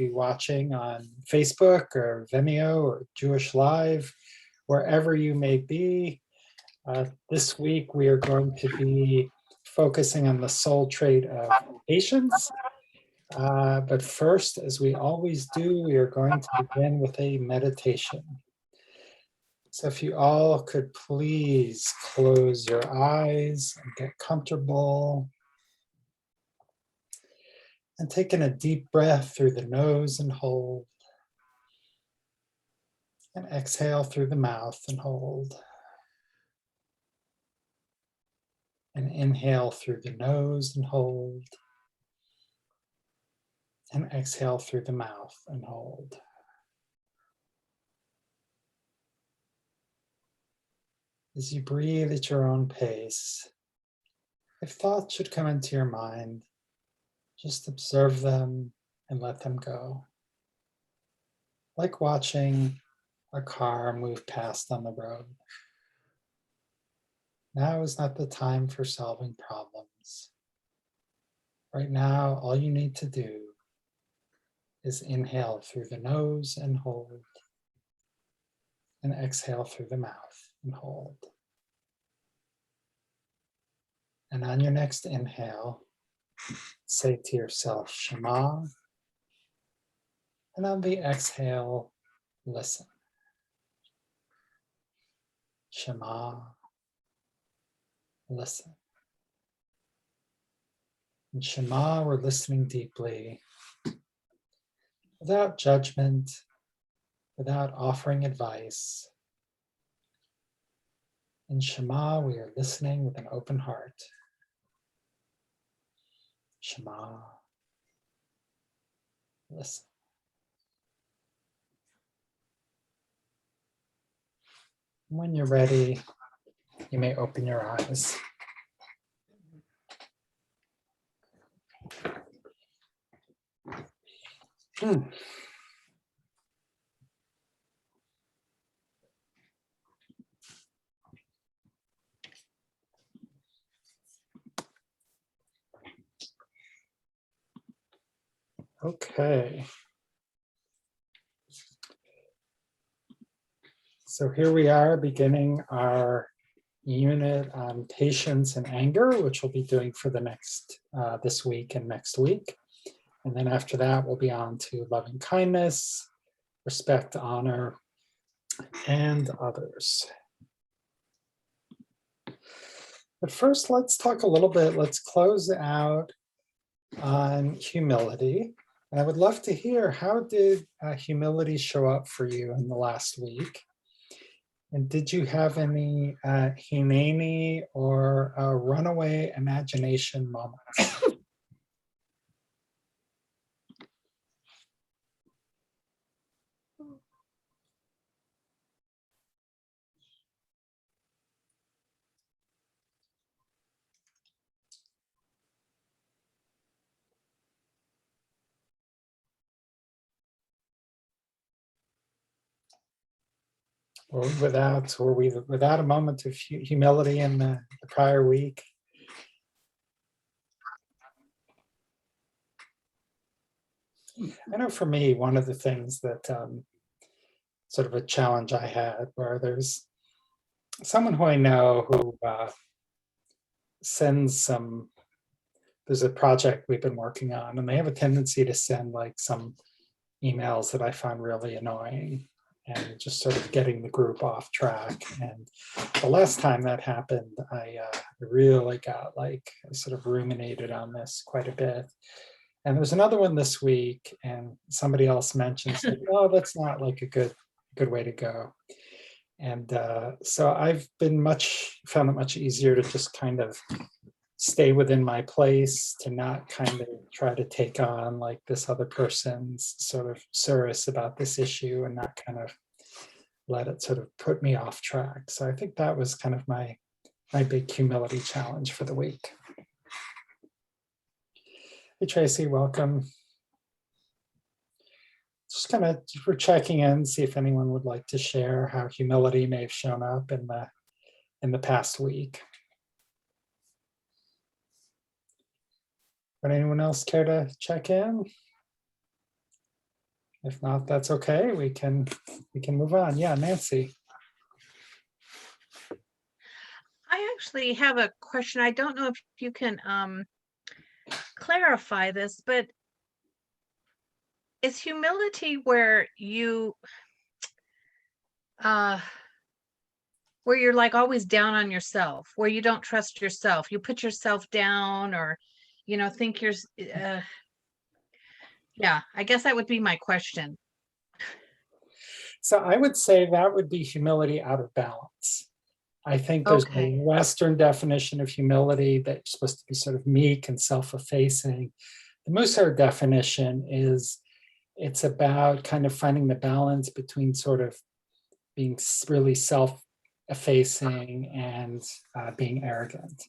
be watching on Facebook or Vimeo or Jewish Live, wherever you may be. This week we are going to be focusing on the soul trait of patience. But first, as we always do, we are going to begin with a meditation. So if you all could please close your eyes and get comfortable. And take in a deep breath through the nose and hold. And exhale through the mouth and hold. And inhale through the nose and hold. And exhale through the mouth and hold. As you breathe at your own pace, if thoughts should come into your mind, just observe them and let them go. Like watching a car move past on the road. Now is not the time for solving problems. Right now, all you need to do is inhale through the nose and hold, and exhale through the mouth and hold. And on your next inhale, say to yourself, Shema, and on the exhale, listen. Shema, listen. In Shema, we're listening deeply, without judgment, without offering advice. In Shema, we are listening with an open heart. Shema, listen. When you're ready, you may open your eyes. Okay. So here we are beginning our unit on patience and anger, which we'll be doing for the next, this week and next week. And then after that, we'll be on to loving kindness, respect, honor, and others. But first, let's talk a little bit, let's close out on humility. And I would love to hear, how did humility show up for you in the last week? And did you have any hineni or runaway imagination moments? Were we without a moment of humility in the prior week? I know for me, one of the things that sort of a challenge I had, where there's someone who I know who sends there's a project we've been working on, and they have a tendency to send like some emails that I find really annoying, and just sort of getting the group off track. And the last time that happened, I really got I sort of ruminated on this quite a bit. And there was another one this week, and somebody else mentioned, oh, that's not like a good way to go. And so I've been found it much easier to just kind of stay within my place, to not kind of try to take on like this other person's sort of service about this issue, and not kind of let it sort of put me off track. So I think that was kind of my big humility challenge for the week. Hey, Tracy, welcome. Just kind of, we're checking in, see if anyone would like to share how humility may have shown up in the past week. Would anyone else care to check in? If not, that's okay. We can move on. Yeah, Nancy. I actually have a question. I don't know if you can clarify this, but is humility where you're like always down on yourself, where you don't trust yourself, you put yourself down, or think you're yeah, I guess that would be my question. So I would say that would be humility out of balance. I think there's a Okay. Western definition of humility that you're supposed to be sort of meek and self-effacing. The Musar definition is it's about kind of finding the balance between sort of being really self-effacing and being arrogant.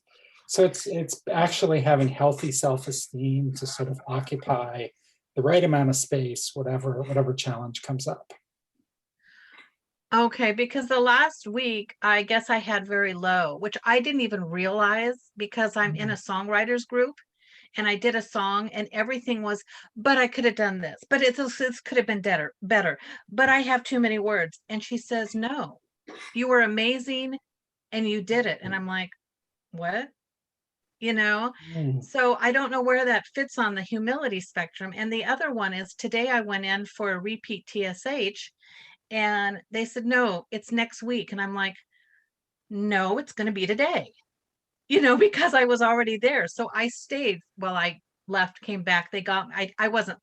So it's actually having healthy self-esteem to sort of occupy the right amount of space, whatever challenge comes up. Okay, because the last week, I guess I had very low, which I didn't even realize because I'm in a songwriters group and I did a song and everything was, but I could have done this, but it could have been better, but I have too many words. And she says, no, you were amazing and you did it. And I'm like, what? Mm. So I don't know where that fits on the humility spectrum. And the other one is today I went in for a repeat TSH and they said, no, it's next week. And I'm like, no, it's going to be today, because I was already there. So I stayed while I left, came back. I wasn't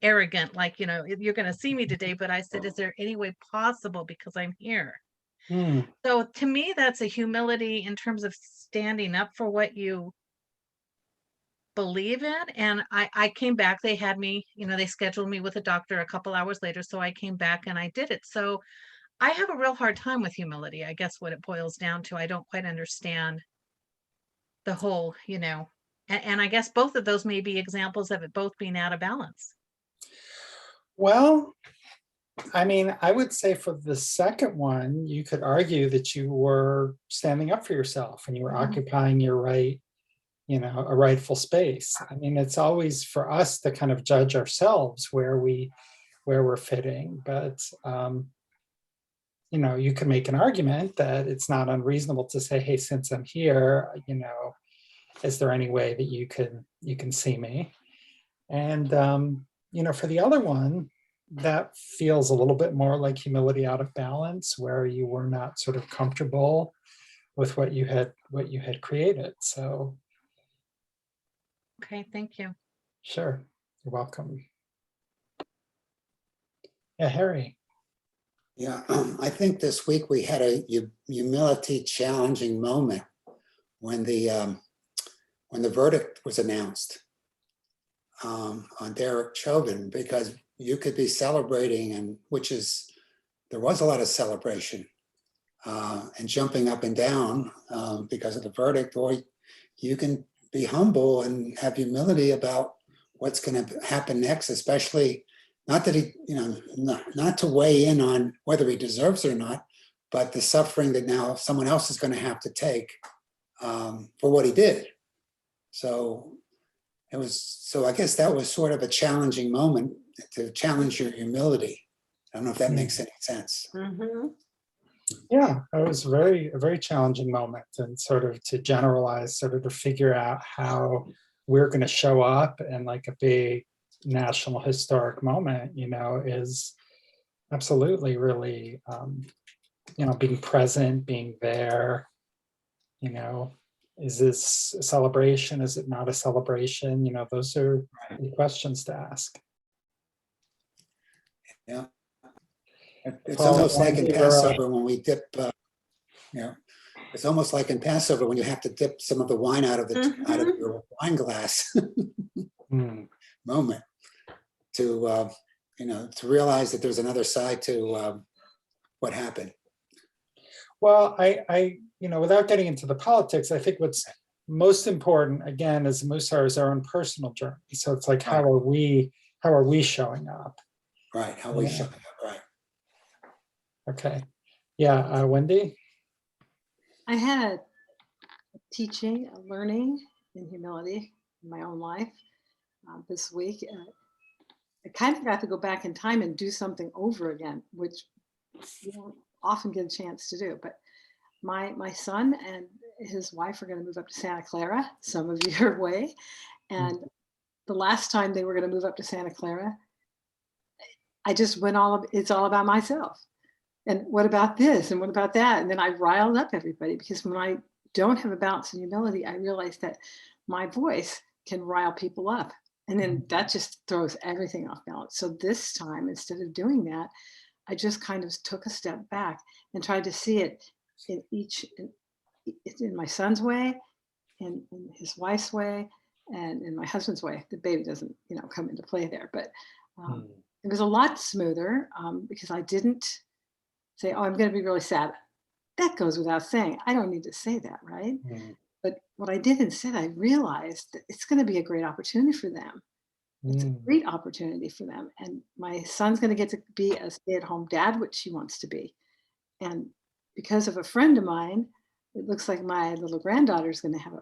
arrogant, like, you're going to see me today. But I said, is there any way possible because I'm here? Mm. So to me, that's a humility in terms of standing up for what you believe in. And I came back, they had me, they scheduled me with a doctor a couple hours later. So I came back and I did it. So I have a real hard time with humility. I guess what it boils down to, I don't quite understand the whole, and I guess both of those may be examples of it both being out of balance. Well, I mean, I would say for the second one, you could argue that you were standing up for yourself and you were occupying your right, a rightful space. I mean, it's always for us to kind of judge ourselves where we're fitting, but you can make an argument that it's not unreasonable to say, hey, since I'm here, is there any way that you can see me? And for the other one, that feels a little bit more like humility out of balance, where you were not sort of comfortable with what you had created. So Okay, thank you. sure, you're welcome. Yeah, Harry. Yeah, I think this week we had a humility challenging moment when the verdict was announced on Derek Chauvin, because you could be celebrating, and there was a lot of celebration and jumping up and down because of the verdict, or you can be humble and have humility about what's going to happen next, especially not that he, not to weigh in on whether he deserves it or not, but the suffering that now someone else is going to have to take for what he did. So I guess that was sort of a challenging moment to challenge your humility. I don't know if that makes any sense. Mm-hmm. Yeah, it was a very challenging moment, and sort of to generalize, sort of to figure out how we're going to show up in like a big national historic moment, is absolutely really, being present, being there, is this a celebration? Is it not a celebration? Those are the questions to ask. Yeah. It's almost like in Passover when we dip, it's almost like in Passover when you have to dip some of the wine out of your wine glass moment to realize that there's another side to what happened. Well, I without getting into the politics, I think what's most important, again, as Musar, is our own personal journey. So it's like, how are we showing up? Right. How are we showing up? Right. Okay. Yeah. Wendy? I had a teaching, a learning in humility in my own life this week. I kind of got to go back in time and do something over again, which you don't often get a chance to do. But my son and his wife are going to move up to Santa Clara, some of your way. And the last time they were going to move up to Santa Clara, I just went it's all about myself. And what about this? And what about that? And then I riled up everybody, because when I don't have a balance in humility, I realize that my voice can rile people up. And then that just throws everything off balance. So this time, instead of doing that, I just kind of took a step back and tried to see it in my son's way, in his wife's way, and in my husband's way. The baby doesn't, come into play there, but it was a lot smoother, because I didn't say, "Oh, I'm going to be really sad." That goes without saying. I don't need to say that, right? But what I did instead, I realized that it's going to be a great opportunity for them. It's a great opportunity for them. And my son's going to get to be a stay-at-home dad, which he wants to be. And because of a friend of mine, it looks like my little granddaughter is going to have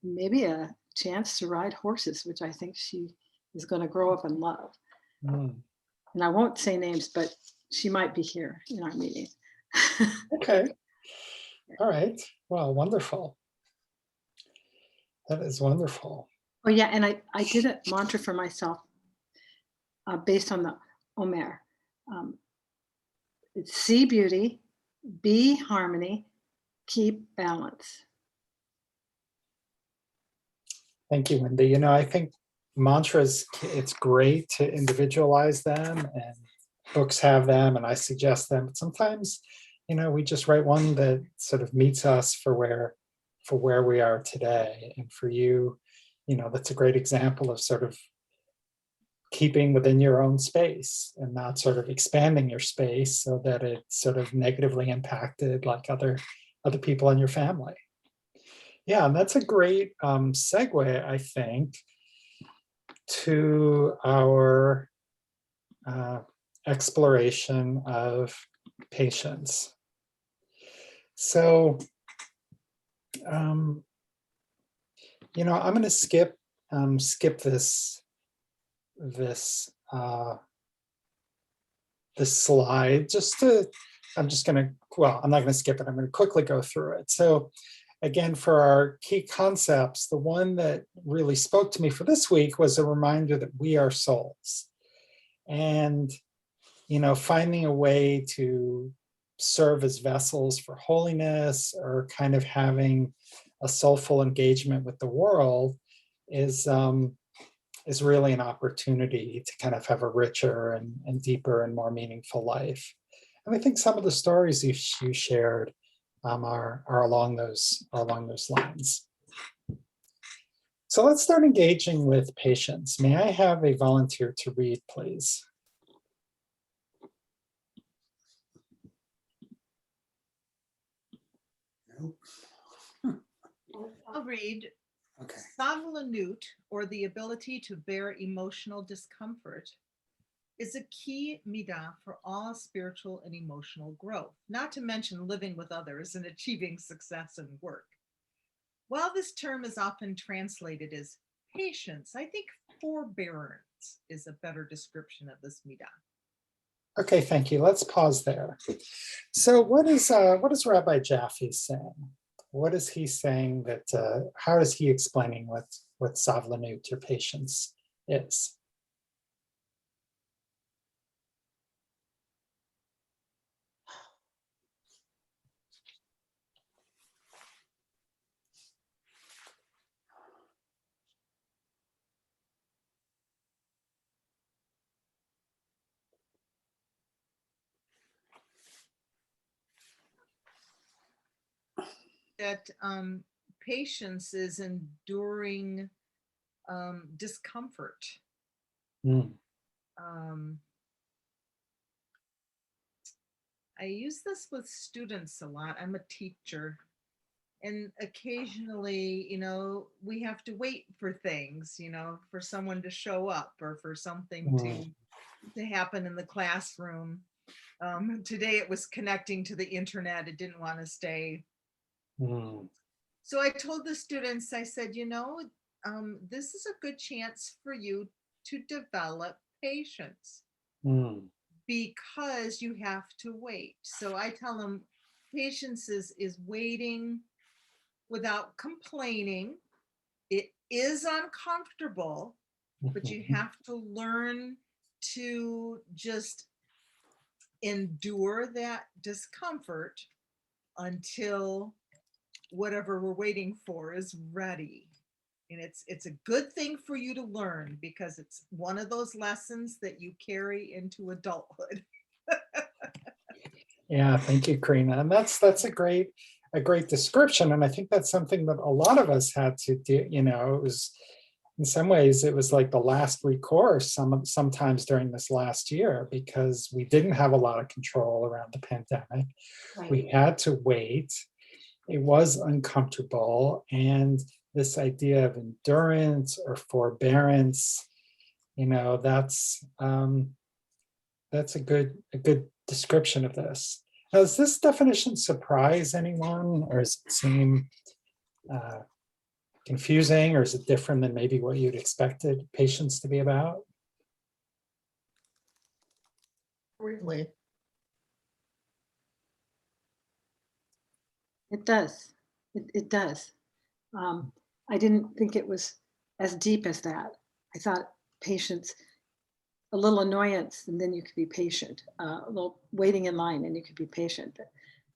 maybe a chance to ride horses, which I think she is going to grow up and love. And I won't say names, but she might be here in our meeting. Okay. All right. Well, wonderful. That is wonderful. Oh yeah, and I did a mantra for myself based on the Omer. It's see beauty, be harmony, keep balance. Thank you, Wendy. I think mantras, it's great to individualize them, and books have them, and I suggest them. But sometimes, we just write one that sort of meets us for where we are today. And for you, that's a great example of sort of keeping within your own space and not sort of expanding your space so that it's sort of negatively impacted like other people in your family. Yeah, and that's a great segue, I think, to our exploration of patience. So, I'm going to skip this slide I'm not going to skip it. I'm going to quickly go through it. So again, for our key concepts, the one that really spoke to me for this week was a reminder that we are souls. And, finding a way to serve as vessels for holiness, or kind of having a soulful engagement with the world is really an opportunity to kind of have a richer and deeper and more meaningful life. And I think some of the stories you shared are along those lines. So let's start engaging with patience. May I have a volunteer to read, please? I'll read. Okay. Savlanut, or the ability to bear emotional discomfort, is a key midah for all spiritual and emotional growth, not to mention living with others and achieving success in work. While this term is often translated as patience, I think forbearance is a better description of this midah. Okay, thank you. Let's pause there. So what is Rabbi Jaffe saying? What is he saying that, how is he explaining what savlanut, your patience, is? That patience is enduring discomfort. I use this with students a lot. I'm a teacher, and occasionally, we have to wait for things, for someone to show up, or for something to happen in the classroom. Today it was connecting to the internet. It didn't want to stay. So I told the students, I said, this is a good chance for you to develop patience Mm, because you have to wait. So I tell them patience is waiting without complaining. It is uncomfortable, but you mhm. have to learn to just endure that discomfort until whatever we're waiting for is ready. And it's a good thing for you to learn because it's one of those lessons that you carry into adulthood. Yeah, thank you, Karina. And that's a great description. And I think that's something that a lot of us had to do. It was in some ways it was like the last recourse sometimes during this last year because we didn't have a lot of control around the pandemic. We had to wait. It was uncomfortable. And this idea of endurance or forbearance, that's a good description of this. Now, does this definition surprise anyone, or does it seem confusing, or is it different than maybe what you'd expected patience to be about? Really? It does. It does. I didn't think it was as deep as that. I thought patience, a little annoyance, and then you could be patient. A little waiting in line, and you could be patient. But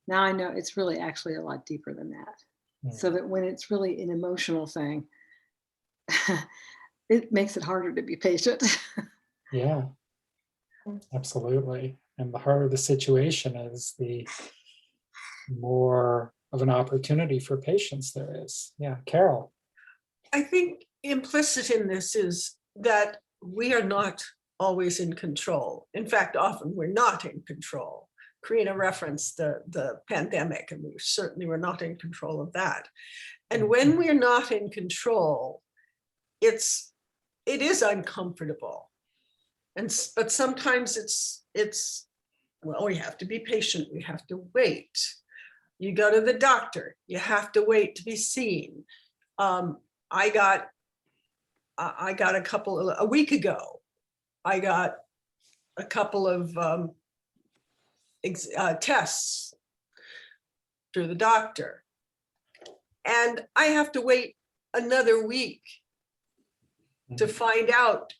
now I know it's really actually a lot deeper than that. So that when it's really an emotional thing, it makes it harder to be patient. Yeah, absolutely. And the harder the situation is, the more of an opportunity for patience there is. Yeah, Carol. I think implicit in this is that we are not always in control. In fact, often we're not in control. Karina referenced the pandemic, and we certainly were not in control of that. And when we're not in control, it is uncomfortable. But sometimes it's well, we have to be patient. We have to wait. You go to the doctor, you have to wait to be seen. I got a week ago, I got a couple of tests through the doctor, and I have to wait another week to find out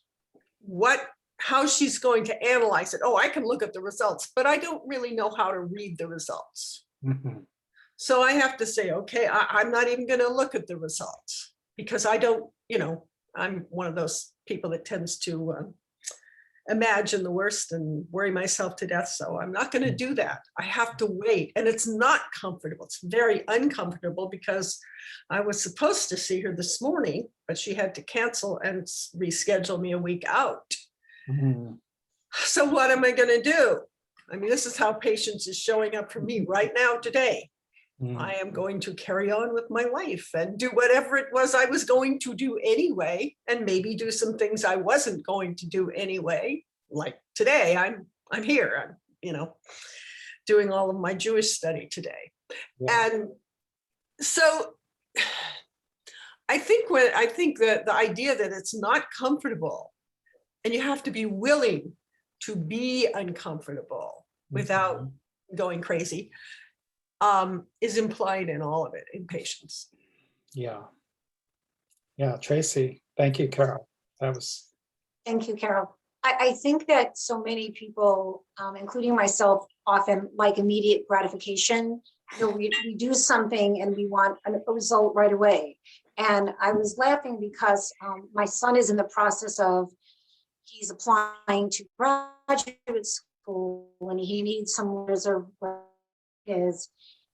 how she's going to analyze it. Oh, I can look at the results, but I don't really know how to read the results. Mhm. So I have to say, okay, I'm not even going to look at the results because I don't, I'm one of those people that tends to imagine the worst and worry myself to death. So I'm not going to do that. I have to wait. And it's not comfortable. It's very uncomfortable because I was supposed to see her this morning, but she had to cancel and reschedule me a week out. Mhm. So what am I going to do? I mean, this is how patience is showing up for me right now today. I am going to carry on with my life and do whatever it was I was going to do anyway, and maybe do some things I wasn't going to do anyway. Like today, I'm here, I'm, doing all of my Jewish study today. Yeah. And so I think that the idea that it's not comfortable and you have to be willing to be uncomfortable without going crazy is implied in all of it, in patience. Yeah. Yeah, Tracy. Thank you, Carol. That was. Thank you, Carol. I think that so many people, including myself, often like immediate gratification. We do something and we want a result right away. And I was laughing because my son is in the process of, he's applying to graduate school and he needs some reserve his.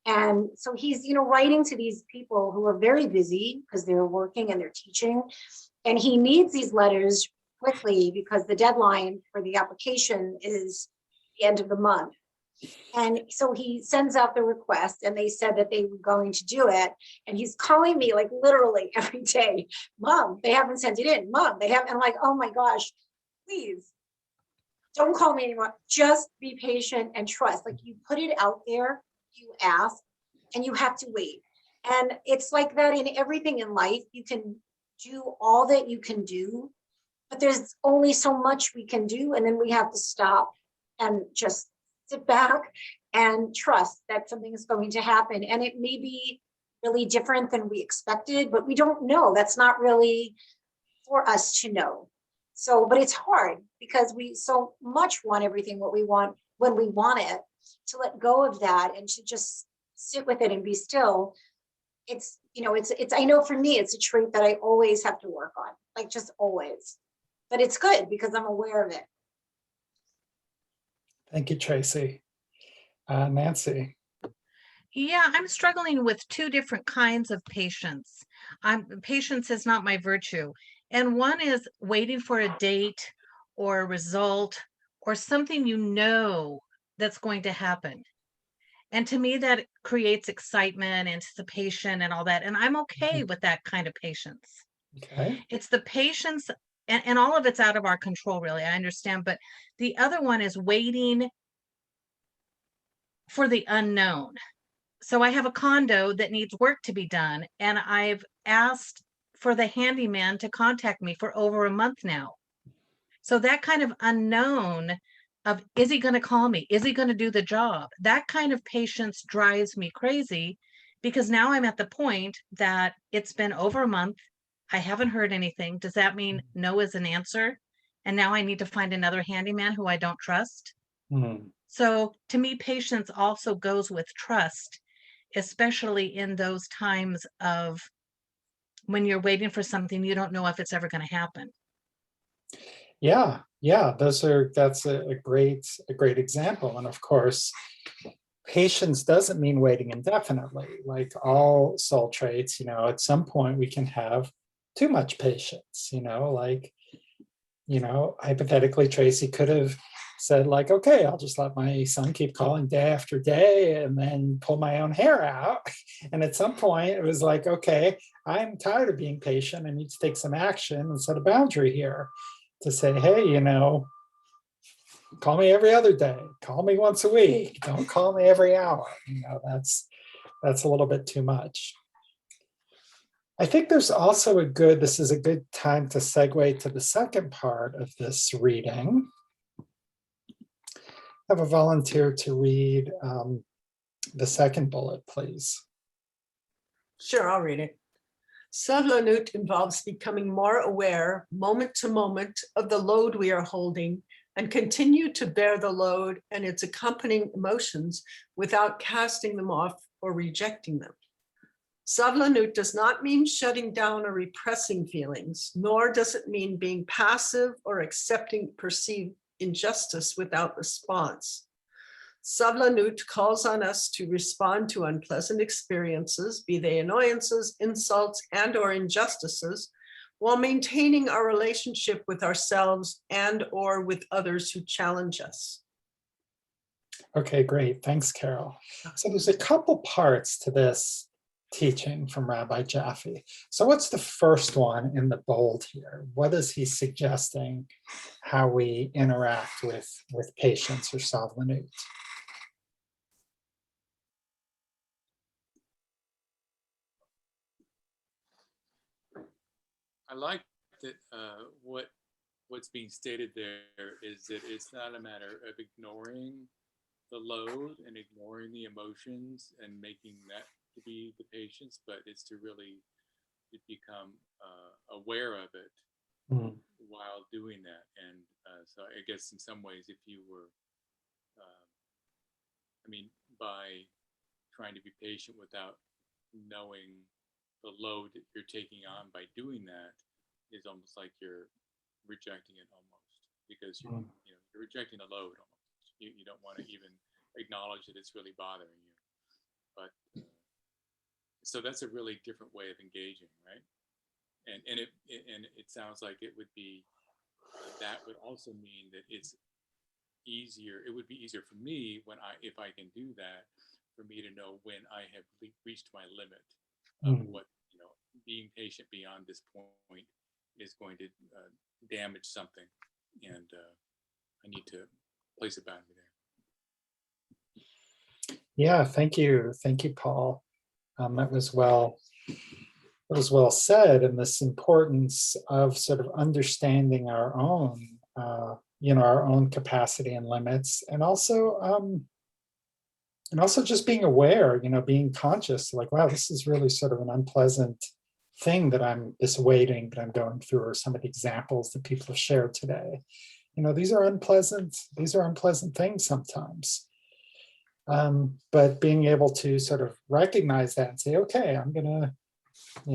And so he's, writing to these people who are very busy because they're working and they're teaching. And he needs these letters quickly because the deadline for the application is the end of the month. And so he sends out the request and they said that they were going to do it. And he's calling me like literally every day, Mom, they haven't sent it in. Mom, they haven't. I'm like, oh my gosh, please don't call me anymore. Just be patient and trust. Like you put it out there, you ask, and you have to wait. And it's like that in everything in life. You can do all that you can do, but there's only so much we can do. And then we have to stop and just sit back and trust that something is going to happen. And it may be really different than we expected, but we don't know. That's not really for us to know. So, but it's hard because we so much want everything what we want when we want it, to let go of that and to just sit with it and be still. It's, you know, it's, I know for me, it's a trait that I always have to work on, like just always, but it's good because I'm aware of it. Thank you, Tracy. Nancy. Yeah, I'm struggling with two different kinds of patience. Patience is not my virtue. And one is waiting for a date or a result or something you know that's going to happen. And to me, that creates excitement, anticipation, and all that. And I'm okay with that kind of patience. Okay. It's the patience, and all of it's out of our control, really. I understand. But the other one is waiting for the unknown. So I have a condo that needs work to be done, and I've asked for the handyman to contact me for over a month now. So that kind of unknown of, is he going to call me? Is he going to do the job? That kind of patience drives me crazy, because now I'm at the point that it's been over a month. I haven't heard anything. Does that mean no is an answer? And now I need to find another handyman who I don't trust? Hmm. So to me, patience also goes with trust, especially in those times of when you're waiting for something you don't know if it's ever going to happen. Yeah, that's a great example. And of course, patience doesn't mean waiting indefinitely. Like all soul traits, at some point we can have too much patience, hypothetically, Tracy could have said like, okay, I'll just let my son keep calling day after day and then pull my own hair out. And at some point it was like, okay, I'm tired of being patient. I need to take some action and set a boundary here to say, hey, call me every other day, call me once a week, don't call me every hour. That's a little bit too much. I think there's also this is a good time to segue to the second part of this reading. Have a volunteer to read the second bullet, please. Sure, I'll read it. Savlanut involves becoming more aware, moment to moment, of the load we are holding and continue to bear the load and its accompanying emotions without casting them off or rejecting them. Savlanut does not mean shutting down or repressing feelings, nor does it mean being passive or accepting perceived injustice without response. Savlanut calls on us to respond to unpleasant experiences, be they annoyances, insults, and or injustices, while maintaining our relationship with ourselves and or with others who challenge us. Okay, great. Thanks, Carol. So there's a couple parts to this teaching from Rabbi Jaffe. So what's the first one in the bold here? What is he suggesting how we interact with patience or savlanut? I like that what's being stated there is that it's not a matter of ignoring the load and ignoring the emotions and making that to be the patience, but it's to really become aware of it while doing that. And so I guess in some ways, if you were, by trying to be patient without knowing the load that you're taking on by doing that is almost like you're rejecting it almost, because you're rejecting the load almost. You don't want to even acknowledge that it's really bothering you. But so that's a really different way of engaging, right? And it sounds like it would be that would also mean that it's easier. It would be easier for me if I can do that, for me to know when I have reached my limit of what being patient beyond this point is going to damage something, and I need to place a boundary there. Yeah, thank you, Paul. That was well it was well said, and this importance of sort of understanding our own, our own capacity and limits, and also just being aware, being conscious, like, wow, this is really sort of an unpleasant thing this waiting that I'm going through, or some of the examples that people have shared today. These are unpleasant things sometimes. But being able to sort of recognize that and say, okay, I'm gonna,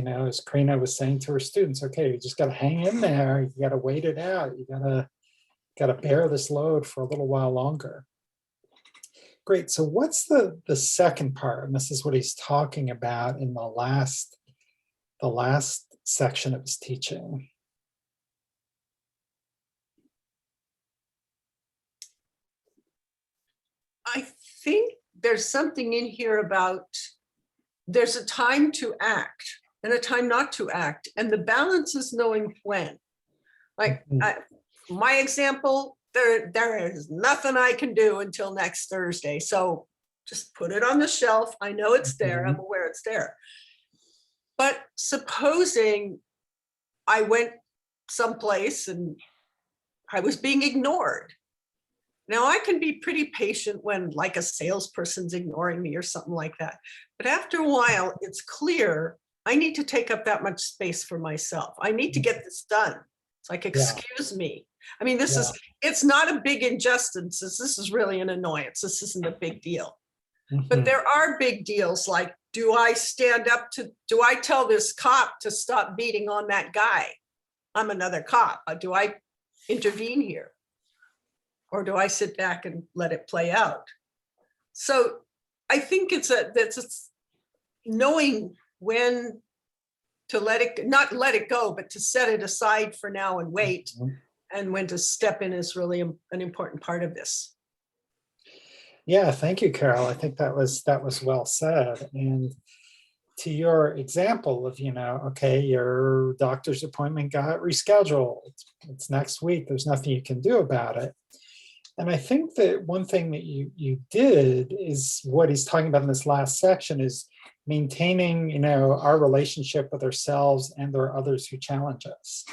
as Karina was saying to her students, okay, you just gotta hang in there, you gotta wait it out, you gotta bear this load for a little while longer. Great. So what's the second part? And this is what he's talking about in the last section of his teaching. I think there's something in here about there's a time to act and a time not to act. And the balance is knowing when. Like my example, there is nothing I can do until next Thursday. So just put it on the shelf. I know it's there. I'm aware it's there. But supposing I went someplace and I was being ignored. Now I can be pretty patient when like a salesperson's ignoring me or something like that. But after a while, it's clear I need to take up that much space for myself. I need to get this done. It's like, excuse me. I mean, it's not a big injustice. This is really an annoyance. This isn't a big deal. But there are big deals like, do I tell this cop to stop beating on that guy? I'm another cop. Do I intervene here? Or do I sit back and let it play out? So I think it's knowing when to not let it go, but to set it aside for now and wait, and when to step in is really an important part of this. Yeah, thank you, Carol. I think that was well said. And to your example of, okay, your doctor's appointment got rescheduled. It's next week. There's nothing you can do about it. And I think that one thing that you did is what he's talking about in this last section is maintaining, our relationship with ourselves and or others who challenge us.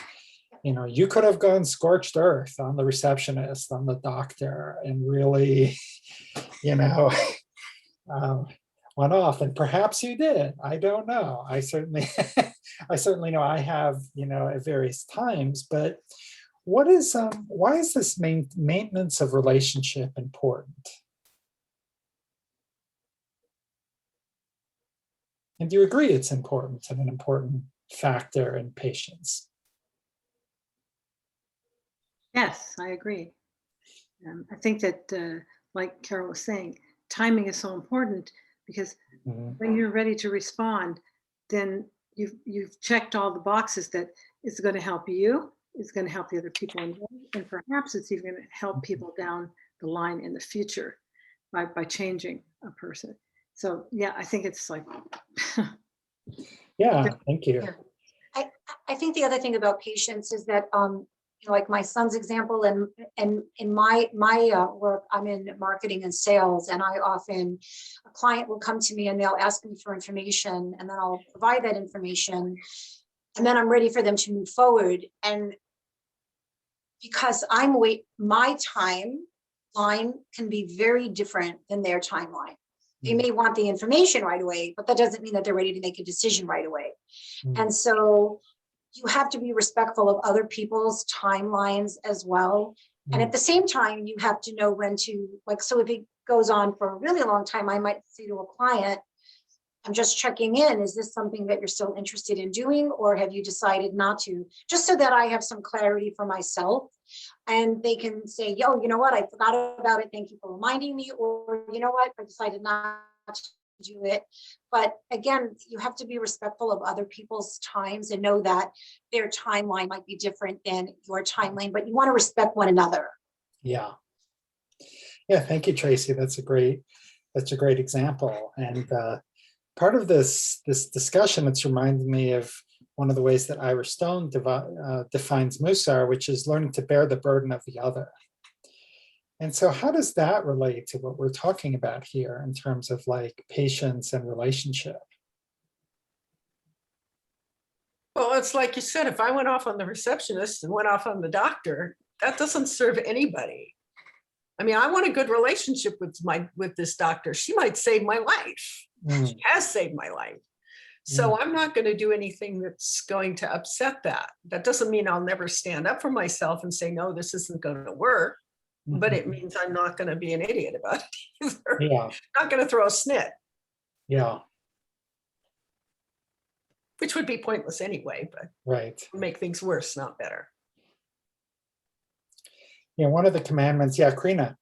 You could have gone scorched earth on the receptionist, on the doctor, and really, went off. And perhaps you did. I don't know. I certainly know I have, at various times. But why is this maintenance of relationship important? And do you agree it's important and an important factor in patience? Yes, I agree. I think that, like Carol was saying, timing is so important because when you're ready to respond, then you've checked all the boxes that it's going to help you, it's going to help the other people involved, and perhaps it's even going to help people down the line in the future by changing a person. So yeah, I think it's like yeah, thank you. Yeah. I think the other thing about patience is that like my son's example, and in my work, I'm in marketing and sales, and a client will come to me and they'll ask me for information, and then I'll provide that information, and then I'm ready for them to move forward. And because my timeline can be very different than their timeline. They may want the information right away, but that doesn't mean that they're ready to make a decision right away. And so you have to be respectful of other people's timelines as well. And at the same time, you have to know when to, so if it goes on for a really long time, I might say to a client, I'm just checking in. Is this something that you're still interested in doing, or have you decided not to? Just so that I have some clarity for myself, and they can say, yo, you know what? I forgot about it. Thank you for reminding me. Or, you know what? I decided not to do it. But again, you have to be respectful of other people's times and know that their timeline might be different than your timeline, but you want to respect one another. Yeah. Yeah. Thank you, Tracy. That's a great example. And part of this discussion, it's reminding me of one of the ways that Ira Stone defines Musar, which is learning to bear the burden of the other. And so how does that relate to what we're talking about here in terms of like patience and relationship? Well, it's like you said, if I went off on the receptionist and went off on the doctor, that doesn't serve anybody. I mean, I want a good relationship with this doctor. She might save my life. Mm, She has saved my life. So I'm not going to do anything that's going to upset that. That doesn't mean I'll never stand up for myself and say, no, this isn't going to work. But it means I'm not going to be an idiot about it either. yeah, Not going to throw a snit, yeah, which would be pointless anyway, but right. would make things worse, not better. Yeah, one of the commandments, yeah, Karina.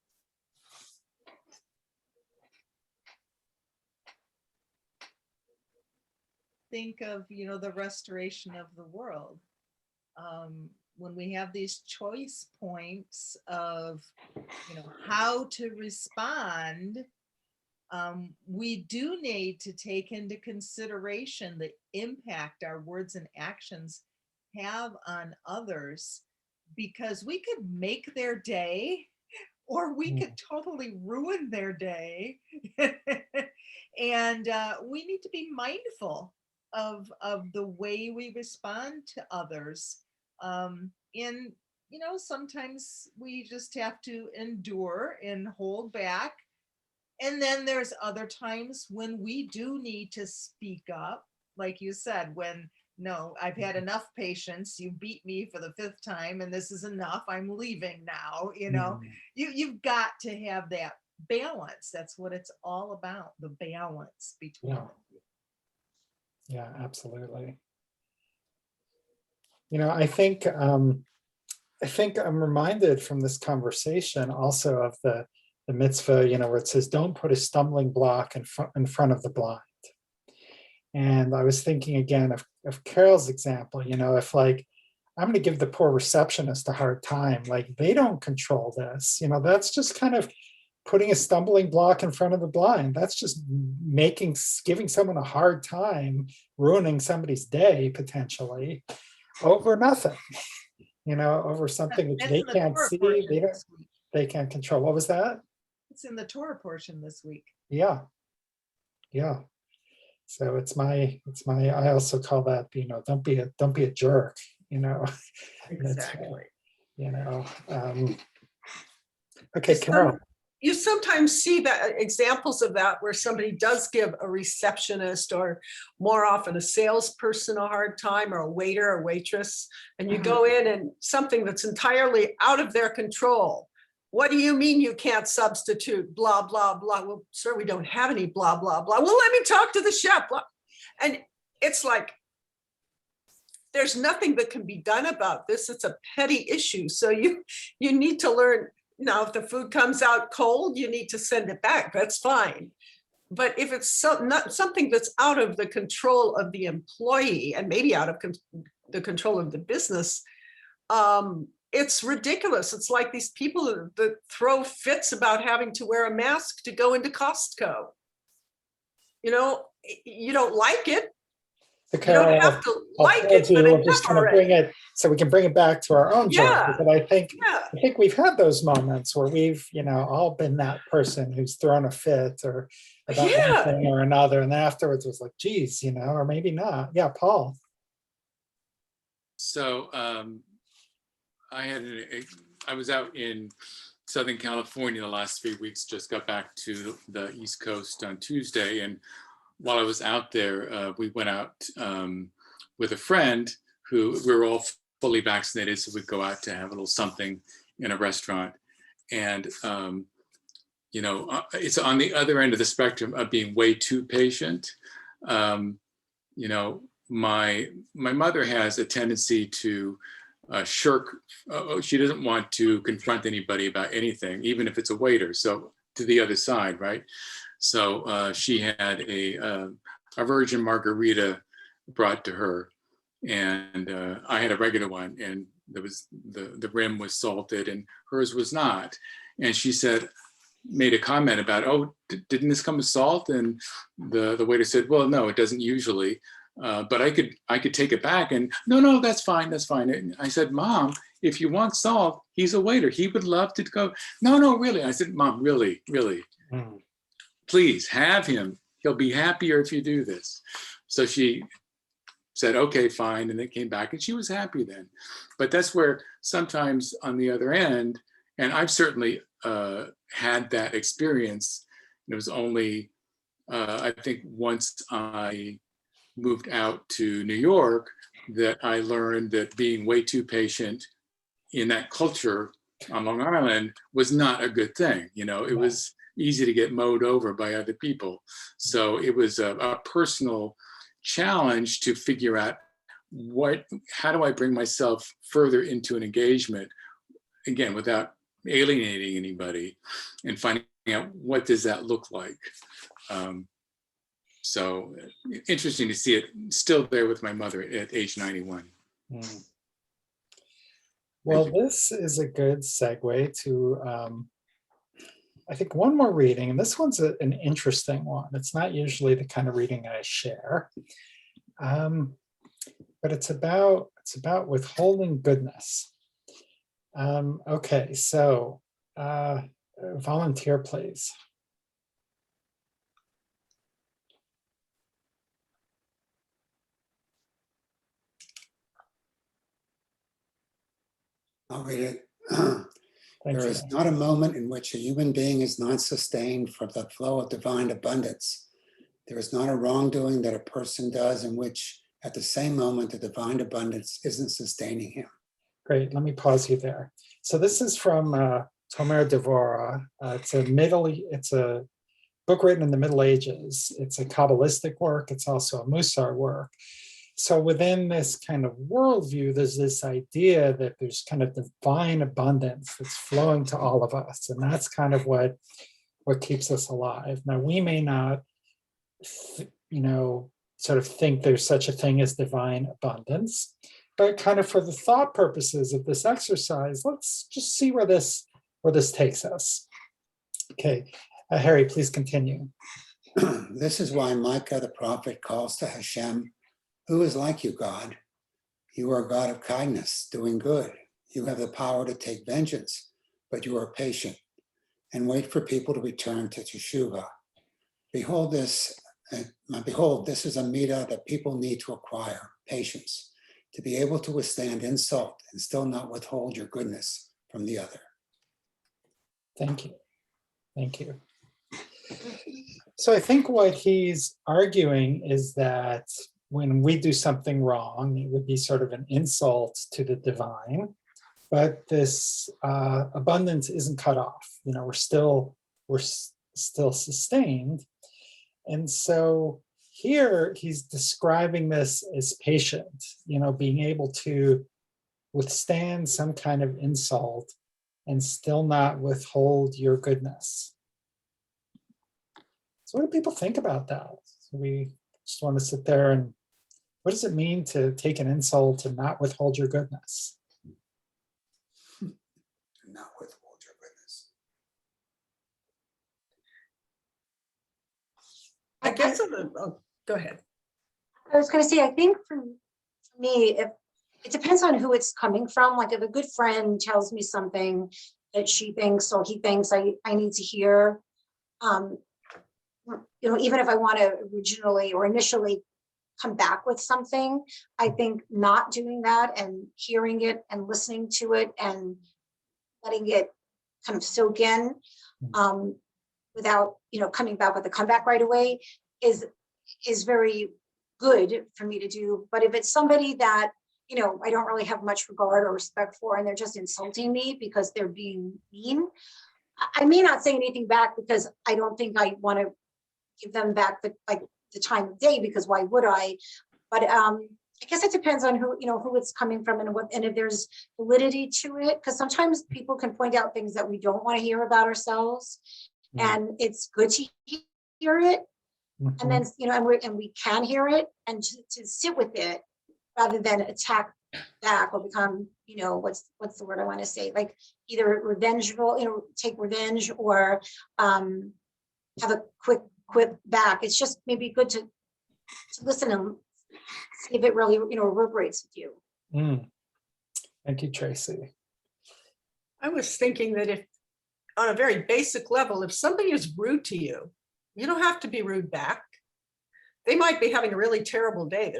Think of, the restoration of the world. When we have these choice points of, how to respond, we do need to take into consideration the impact our words and actions have on others, because we could make their day or we could totally ruin their day. And we need to be mindful of the way we respond to others. And sometimes we just have to endure and hold back. And then there's other times when we do need to speak up, like you said, when, no, I've had enough patience. You beat me for the 5th time and this is enough. I'm leaving now. You've got to have that balance. That's what it's all about, the balance between them. Yeah, absolutely. I think I'm reminded from this conversation also of the mitzvah, where it says, don't put a stumbling block in front of the blind. And I was thinking again of Carol's example, if like, I'm going to give the poor receptionist a hard time, like they don't control this, that's just kind of putting a stumbling block in front of the blind. That's just giving someone a hard time, ruining somebody's day potentially over nothing, over something which they can't see, they can't control. What was that? It's in the Torah portion this week. Yeah. So it's my, I also call that, don't be a jerk, Exactly. Okay, Carol. You sometimes see that examples of that where somebody does give a receptionist or more often a salesperson a hard time, or a waiter or waitress, and you go in and something that's entirely out of their control. What do you mean you can't substitute? Blah, blah, blah. Well, sir, we don't have any blah, blah, blah. Well, let me talk to the chef. Blah. And it's like, there's nothing that can be done about this. It's a petty issue. So you need to learn. Now, if the food comes out cold, you need to send it back. That's fine. But if it's not something that's out of the control of the employee and maybe out of the control of the business, it's ridiculous. It's like these people that throw fits about having to wear a mask to go into Costco. You don't like it. So You Carol, don't have to like it, but we're just going to bring it so we can bring it back to our own job. But I think we've had those moments where we've, all been that person who's thrown a fit or about one thing or another, and then afterwards was like, geez, or maybe not. Yeah, Paul. So I was out in Southern California the last 3 weeks, just got back to the East Coast on Tuesday. And while I was out there, we went out with a friend who we were all fully vaccinated. So we'd go out to have a little something in a restaurant. And, it's on the other end of the spectrum of being way too patient. My mother has a tendency to shirk. She doesn't want to confront anybody about anything, even if it's a waiter. So to the other side, right? So she had a virgin margarita brought to her, and I had a regular one, and there was the rim was salted, and hers was not. And she made a comment about, oh, didn't this come with salt? And the waiter said, well, no, it doesn't usually. But I could take it back, and no, that's fine. And I said, Mom, if you want salt, he's a waiter. He would love to go. No, really. I said, Mom, really. Please have him. He'll be happier if you do this. So she said, okay, fine, and it came back, and she was happy then. But that's where sometimes on the other end, and I've certainly had that experience. It was only, I think, once I moved out to New York that I learned that being way too patient in that culture on Long Island was not a good thing. You know, it was easy to get mowed over by other people. So it was a personal challenge to figure out how do I bring myself further into an engagement, again, without alienating anybody, and finding out what does that look like. So interesting to see it still there with my mother at age 91. Well, this is a good segue to, I think, one more reading, and this one's an interesting one. It's not usually the kind of reading I share, but it's about withholding goodness. Okay, so volunteer, please. I'll read it. Thank There you. is not a moment in which a human being is not sustained from the flow of divine abundance. There is not a wrongdoing that a person does in which at the same moment the divine abundance isn't sustaining him. Great, let me pause you there. So this is from Pondered Devorah. It's a book written in the Middle Ages. It's a Kabbalistic work. It's also a Musar work. So within this kind of worldview, there's this idea that there's kind of divine abundance that's flowing to all of us. And that's kind of what keeps us alive. Now, we may not, sort of think there's such a thing as divine abundance, but kind of for the thought purposes of this exercise, let's just see where this takes us. Okay, Harry, please continue. This is why Micah the prophet calls to Hashem, "Who is like you, God? You are a God of kindness, doing good. You have the power to take vengeance, but you are patient and wait for people to return to Teshuvah. Behold, this is a midah that people need to acquire, patience, to be able to withstand insult and still not withhold your goodness from the other." Thank you. Thank you. So I think what he's arguing is that when we do something wrong, it would be sort of an insult to the divine, but this abundance isn't cut off. We're still sustained. And so here he's describing this as patient, being able to withstand some kind of insult and still not withhold your goodness. So what do people think about that? So we just want to sit there and, what does it mean to take an insult and not withhold your goodness? Not withhold your goodness. I guess, go ahead. I was going to say, I think for me, if it depends on who it's coming from. Like if a good friend tells me something that she thinks or he thinks I need to hear, even if I want to originally or initially come back with something, I think not doing that and hearing it and listening to it and letting it kind of soak in without, coming back with a comeback right away is very good for me to do. But if it's somebody that, I don't really have much regard or respect for, and they're just insulting me because they're being mean, I may not say anything back because I don't think I want to give them back the time of day, because why would I? But I guess it depends on who it's coming from and if there's validity to it, because sometimes people can point out things that we don't want to hear about ourselves, and it's good to hear it, and then and we can hear it and to sit with it rather than attack back or become what's the word I want to say, like either revengeful, take revenge or have a quick quip back. It's just maybe good to listen and see if it really reverberates with you. Thank you, Tracy. I was thinking that if, on a very basic level, if somebody is rude to you, you don't have to be rude back. they might be having a really terrible day.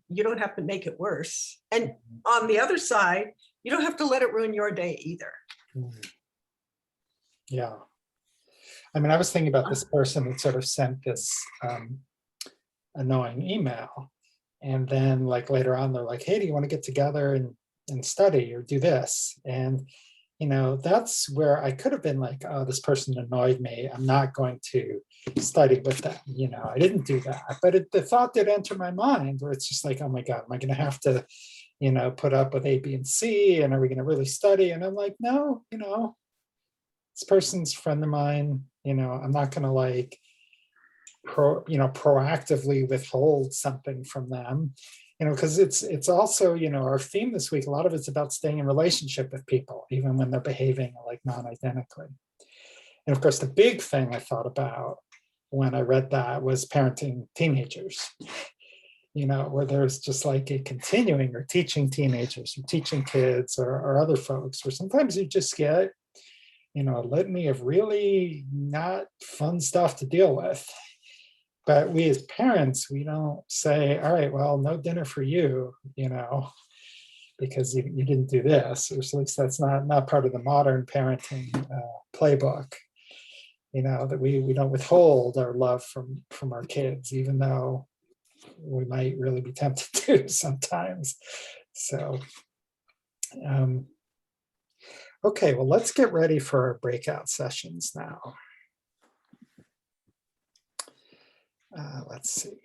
You don't have to make it worse. And on the other side, you don't have to let it ruin your day either. Yeah. I mean, I was thinking about this person that sort of sent this annoying email. And then like later on, they're like, hey, do you want to get together and study or do this? And, you know, that's where I could have been like, oh, this person annoyed me. I'm not going to study with them. You know, I didn't do that. But the thought did enter my mind where it's just like, oh my God, am I going to have to, you know, put up with A, B, and C? And are we going to really study? And I'm like, no, you know, this person's a friend of mine. You know, I'm not going to like, proactively withhold something from them, you know, because it's also, you know, our theme this week, a lot of it's about staying in relationship with people, even when they're behaving like non-identically. And of course, the big thing I thought about when I read that was parenting teenagers, you know, where there's just like a continuing or teaching teenagers or teaching kids or other folks, where sometimes you just get, you know, a litany of really not fun stuff to deal with. But we as parents, we don't say, all right, well, no dinner for you, you know, because you didn't do this, or at least that's not part of the modern parenting playbook, you know, that we don't withhold our love from our kids, even though we might really be tempted to sometimes. So, okay, well, let's get ready for our breakout sessions now. Let's see.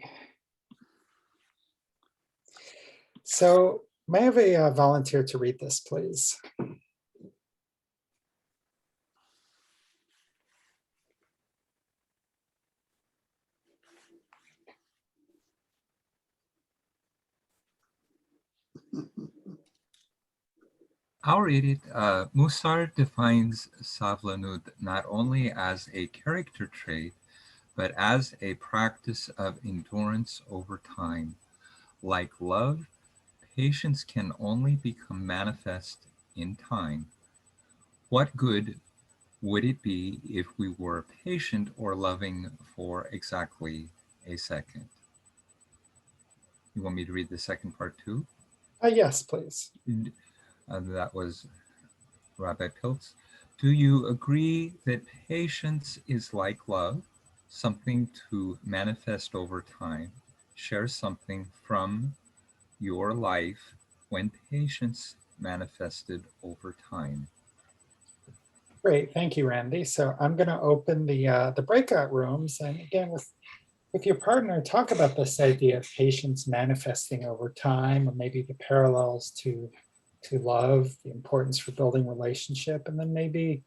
So may I have a volunteer to read this, please? I'll read it. Musar defines savlanut not only as a character trait, but as a practice of endurance over time. Like love, patience can only become manifest in time. What good would it be if we were patient or loving for exactly a second? You want me to read the second part too? Yes, please. That was Rabbi Piltz. Do you agree that patience is like love, something to manifest over time? Share something from your life when patience manifested over time. Great, thank you, Randy. So I'm going to open the breakout rooms, and again with your partner, talk about this idea of patience manifesting over time, or maybe the parallels to love, the importance for building relationship, and then maybe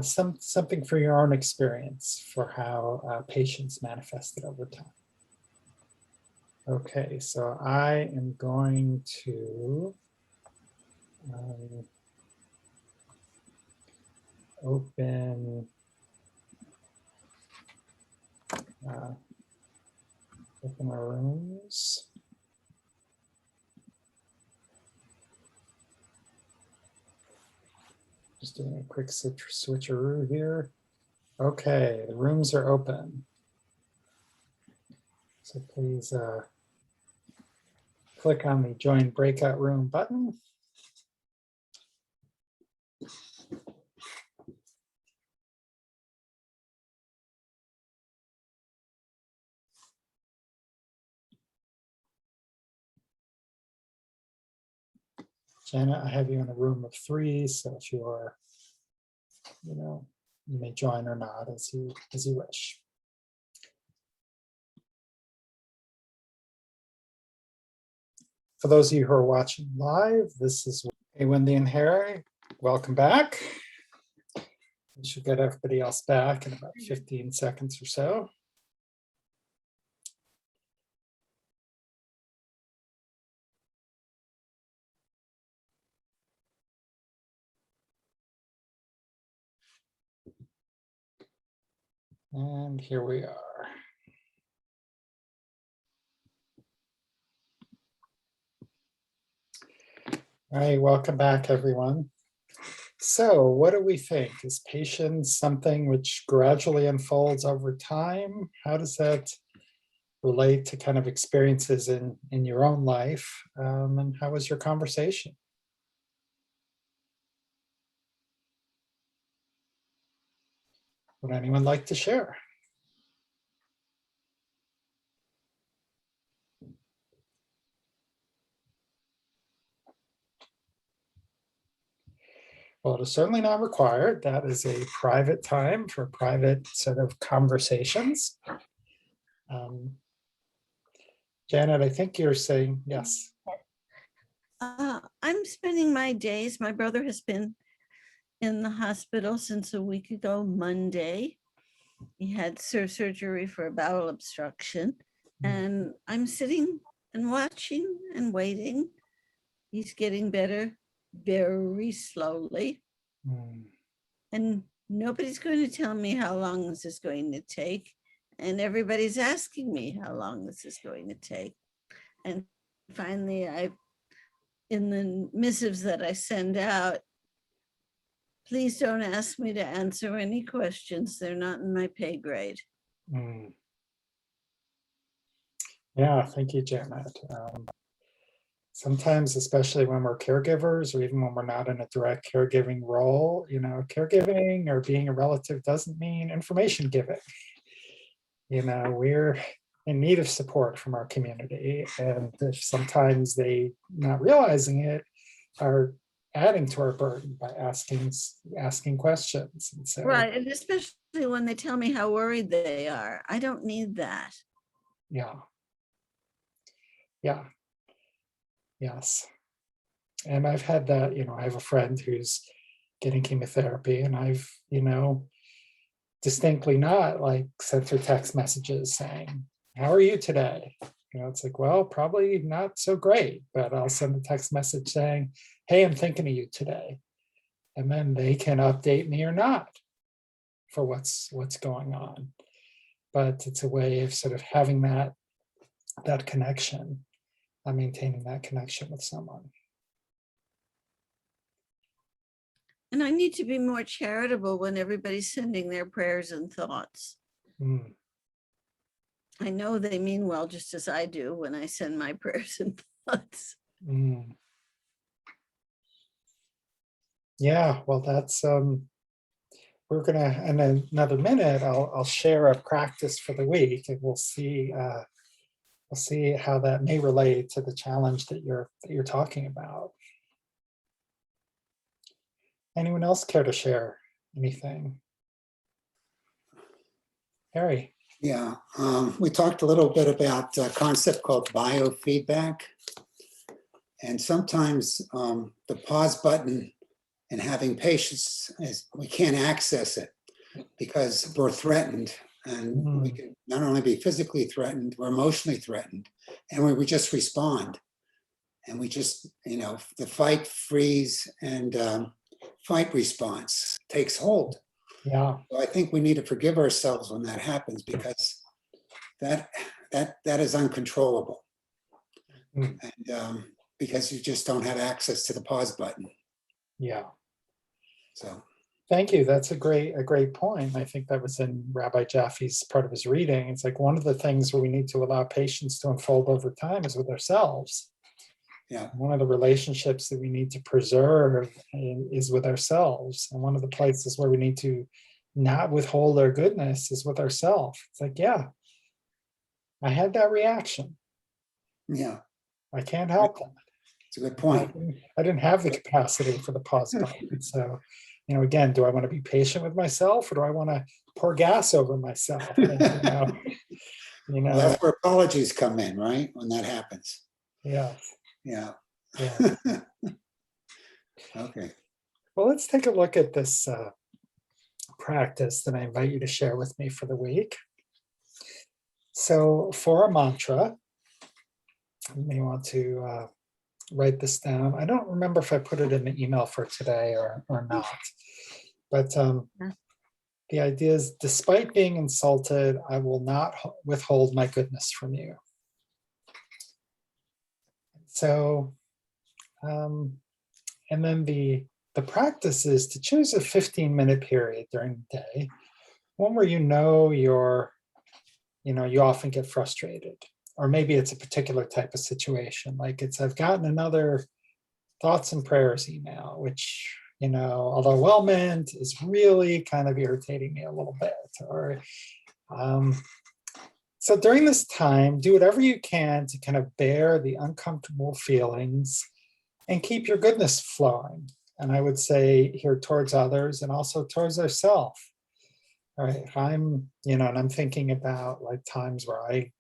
something for your own experience for how patience manifested over time. Okay, so I am going to open our rooms. Just doing a quick switcheroo here. Okay, the rooms are open. So please click on the Join Breakout Room button. Janet, I have you in a room of 3, so if you are, you may join or not as you wish. For those of you who are watching live, this is Wendy and Harry. Welcome back. We should get everybody else back in about 15 seconds or so. And here we are. All right, welcome back, everyone. So what do we think? Is patience something which gradually unfolds over time? How does that relate to kind of experiences in your own life. And how was your conversation? Would anyone like to share? Well, it is certainly not required. That is a private time for private sort of conversations. Janet, I think you're saying yes. I'm spending my days, my brother has been in the hospital since a week ago, Monday. He had surgery for a bowel obstruction, and I'm sitting and watching and waiting. He's getting better very slowly. And nobody's going to tell me how long this is going to take. And everybody's asking me how long this is going to take. And finally, in the missives that I send out, please don't ask me to answer any questions. They're not in my pay grade. Yeah, thank you, Janet. Sometimes, especially when we're caregivers, or even when we're not in a direct caregiving role, caregiving or being a relative doesn't mean information giving. We're in need of support from our community, and if sometimes they, not realizing it, are adding to our burden by asking questions. And so, right, and especially when they tell me how worried they are. I don't need that. Yeah. Yes. And I've had that, I have a friend who's getting chemotherapy, and I've, distinctly not sent her text messages saying, how are you today? It's like, well, probably not so great, but I'll send a text message saying, hey, I'm thinking of you today. And then they can update me or not for what's going on. But it's a way of sort of having that connection, maintaining that connection with someone. And I need to be more charitable when everybody's sending their prayers and thoughts. I know they mean well, just as I do when I send my prayers and thoughts. Yeah, well, that's we're gonna, in another minute, I'll share a practice for the week, and we'll see how that may relate to the challenge that you're talking about. Anyone else care to share anything? Harry. Yeah, we talked a little bit about a concept called biofeedback. And sometimes the pause button and having patience, we can't access it because we're threatened. And we can not only be physically threatened, we're emotionally threatened. And we just respond. And we just, the fight, freeze, and fight response takes hold. Yeah. So I think we need to forgive ourselves when that happens, because that is uncontrollable. And because you just don't have access to the pause button. Yeah. So thank you. That's a great point. I think that was in Rabbi Jaffe's part of his reading. It's like one of the things where we need to allow patience to unfold over time is with ourselves. Yeah. One of the relationships that we need to preserve is with ourselves. And one of the places where we need to not withhold our goodness is with ourselves. It's like, yeah, I had that reaction. Yeah. I can't help that. It's a good point. I didn't have the capacity for the pause button. So, again, do I want to be patient with myself, or do I want to pour gas over myself? And, Well, that's where apologies come in, right? When that happens. Yeah. Yeah. Okay. Well, let's take a look at this practice that I invite you to share with me for the week. So for a mantra, you may want to write this down. I don't remember if I put it in the email for today or not, but the idea is, despite being insulted, I will not withhold my goodness from you. So, and then the practice is to choose a 15-minute period during the day, one where you're you often get frustrated, or maybe it's a particular type of situation. Like I've gotten another thoughts and prayers email, which, although well-meant, is really kind of irritating me a little bit. Or so during this time, do whatever you can to kind of bear the uncomfortable feelings and keep your goodness flowing. And I would say here towards others and also towards ourselves. All right, if I'm, and I'm thinking about like times where I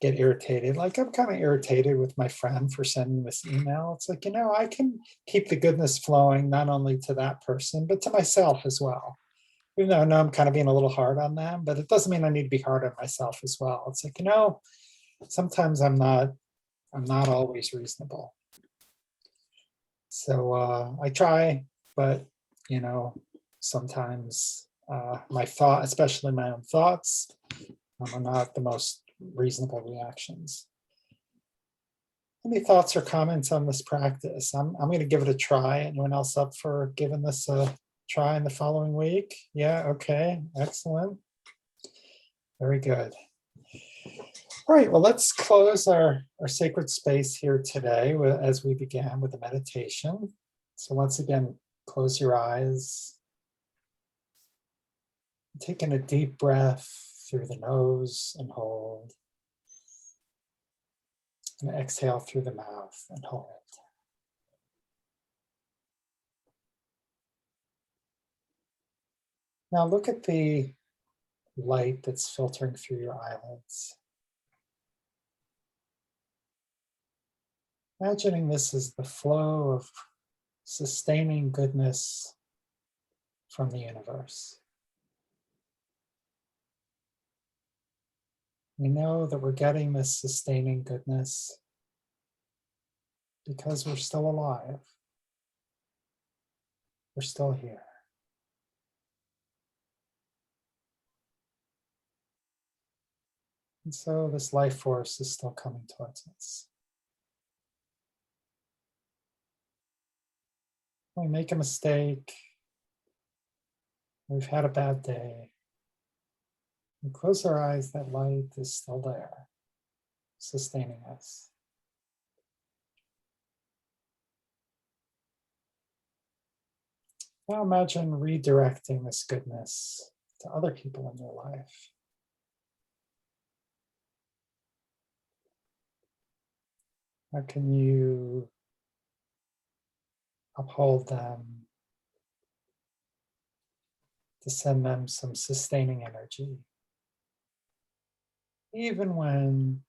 get irritated, like I'm kind of irritated with my friend for sending this email. It's like, I can keep the goodness flowing not only to that person, but to myself as well. Even though I know I'm kind of being a little hard on them, but it doesn't mean I need to be hard on myself as well. It's like, sometimes I'm not always reasonable. So I try, but, sometimes my thought, especially my own thoughts, are not the most reasonable reactions. Any thoughts or comments on this practice? I'm going to give it a try. Anyone else up for giving this a try in the following week? Yeah, okay, excellent. Very good. All right, well, let's close our sacred space here today as we began with the meditation. So once again, close your eyes. Taking a deep breath through the nose and hold. And exhale through the mouth and hold. Now look at the light that's filtering through your eyelids. Imagining this is the flow of sustaining goodness from the universe. We know that we're getting this sustaining goodness because we're still alive. We're still here. And so this life force is still coming towards us. We make a mistake. We've had a bad day. We close our eyes, that light is still there, sustaining us. Now imagine redirecting this goodness to other people in your life. How can you uphold them, to send them some sustaining energy, even when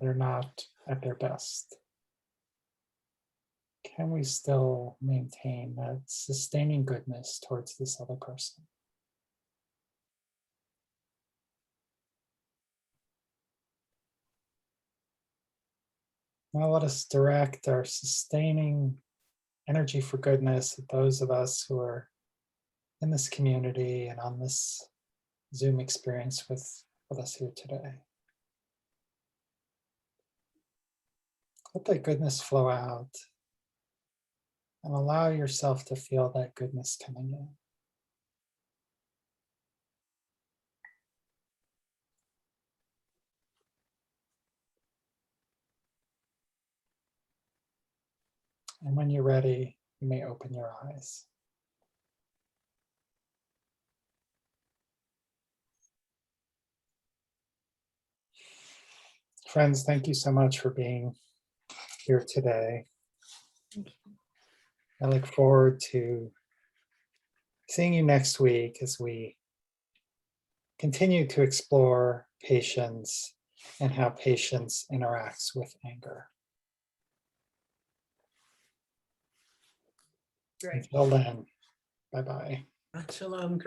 they're not at their best? Can we still maintain that sustaining goodness towards this other person? Now let us direct our sustaining energy for goodness at those of us who are in this community and on this Zoom experience with us here today. Let that goodness flow out and allow yourself to feel that goodness coming in. And when you're ready, you may open your eyes. Friends, thank you so much for being here today. I look forward to seeing you next week as we continue to explore patience and how patience interacts with anger. Great. Until then, bye-bye. Shalom.